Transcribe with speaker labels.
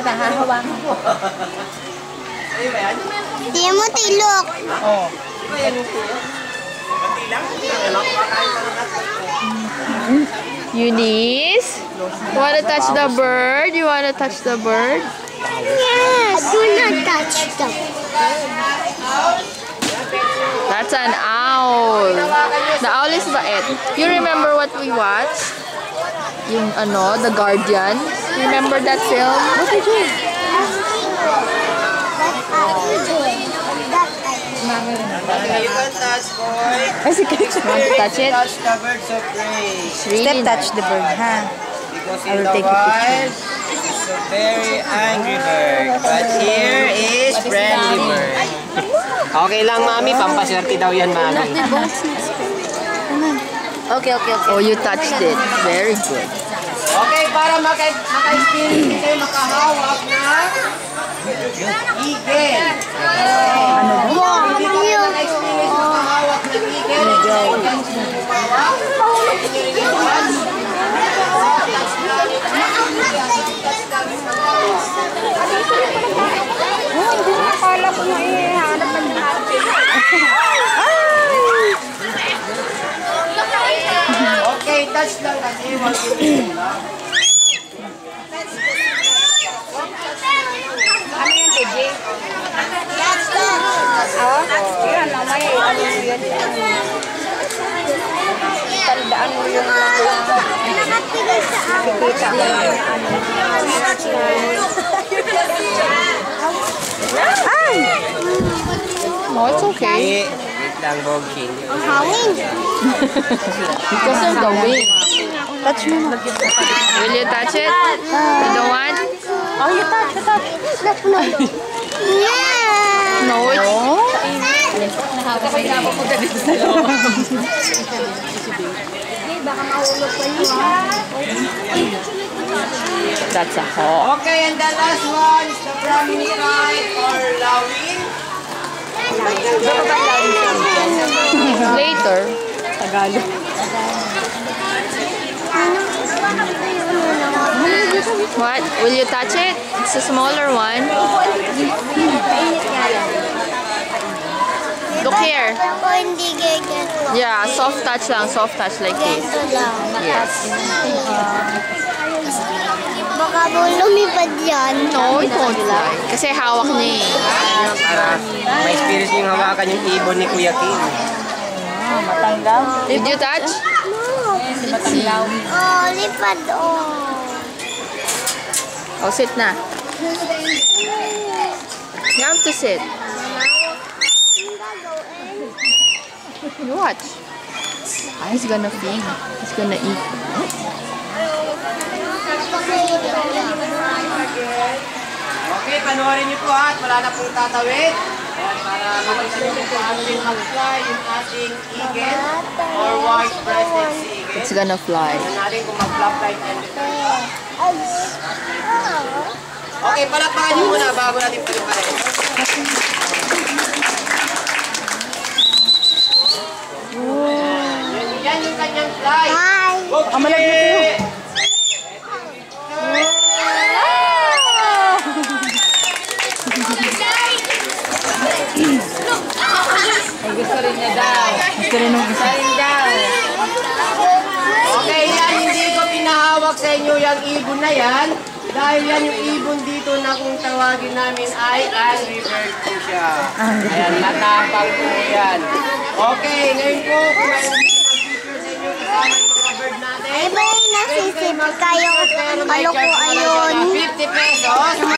Speaker 1: Ito, hahawakan ko.
Speaker 2: Di mo tilok.
Speaker 1: Oh. Eunice, you wanna touch the bird? You wanna touch the bird?
Speaker 2: Yes. Do not touch them.
Speaker 1: That's an owl. The owl is bait. You remember what we watched? Yung ano, The Guardian. Remember that film? What did you do?
Speaker 3: Okay, you can touch, boy.
Speaker 1: Want to touch it?
Speaker 3: Touch the birds of prey.
Speaker 1: It's really
Speaker 4: Step touch the bird, ha?
Speaker 3: Because
Speaker 4: I
Speaker 3: in
Speaker 4: will
Speaker 3: the
Speaker 4: take a picture.
Speaker 3: wild, it's a very angry bird. But here is friendly bird. Okay lang, mami. Pampaswerte daw yan, mami.
Speaker 4: Okay.
Speaker 1: Oh, you touched it. Very good.
Speaker 3: Okay, para maka-experience kayo makahawak na eagle. Hindi pa kayo naka-experience makahawak ng eagle.
Speaker 2: Akala ko na ihanap ng natin.
Speaker 3: Okay, touch lang kasi. Wag yun lang.
Speaker 2: Ano yung TJ? Yan, mamaya. Ano yun? Tandaan mo yung nakatigil sa akin.
Speaker 1: Ay! No, it's okay.
Speaker 3: Wait lang, Bogey.
Speaker 2: Ang hangin.
Speaker 1: Because of the wind.
Speaker 4: Touch mo.
Speaker 1: Will you touch it? You don't want?
Speaker 4: Oh, you touch.
Speaker 2: Yeah.
Speaker 1: No, it's...
Speaker 2: Baka mahulog pa yun.
Speaker 1: That's a hawk.
Speaker 3: Okay, and the last one is the brahmin kite or lawin.
Speaker 1: Later.
Speaker 4: Tagalog.
Speaker 1: What? Will you touch it? It's a smaller one. Look here.
Speaker 2: Ako hindi ganito.
Speaker 1: Yeah, soft touch like this.
Speaker 2: Ganito lang.
Speaker 1: Yes.
Speaker 2: Baka mo lumipad yan.
Speaker 1: No, it won't fly. Kasi hawak niya eh.
Speaker 3: Para ma-experience yung hawakan yung ibon ni Kuya Kim.
Speaker 4: Matanggaw.
Speaker 1: Did you touch?
Speaker 4: Matanggaw.
Speaker 2: Oh, lipad oh.
Speaker 1: Oh, sit na. You have to sit. You watch. He's gonna feed. He's gonna eat.
Speaker 3: Okay, panoorin niyo po at wala na pong tatawid. Ayan, para mag-experience kung ano yung mag-fly yung ating eagle or white-breasted sea eagle.
Speaker 1: It's gonna fly.
Speaker 3: Tignan natin kung mag-flap like elephant. Okay, palakpakan niyo muna bago natin paliparin. Yan yung kanyang fly.
Speaker 2: Hi.
Speaker 3: Okay.
Speaker 4: Gusto rin niya daw. Gusto rin daw.
Speaker 3: Okay, yan hindi ko pinahawak sa inyo yung ibon na yan. Dahil yan yung ibon dito na kung tawagin namin ay angry bird po siya. Ayan, matapang po yan. Okay, ngayon po, kung mayroon mag-picture sa inyo kasama yung mga bird natin.
Speaker 2: Ay ba yung nasisip kayong kalukuan yun?
Speaker 3: 50 pesos.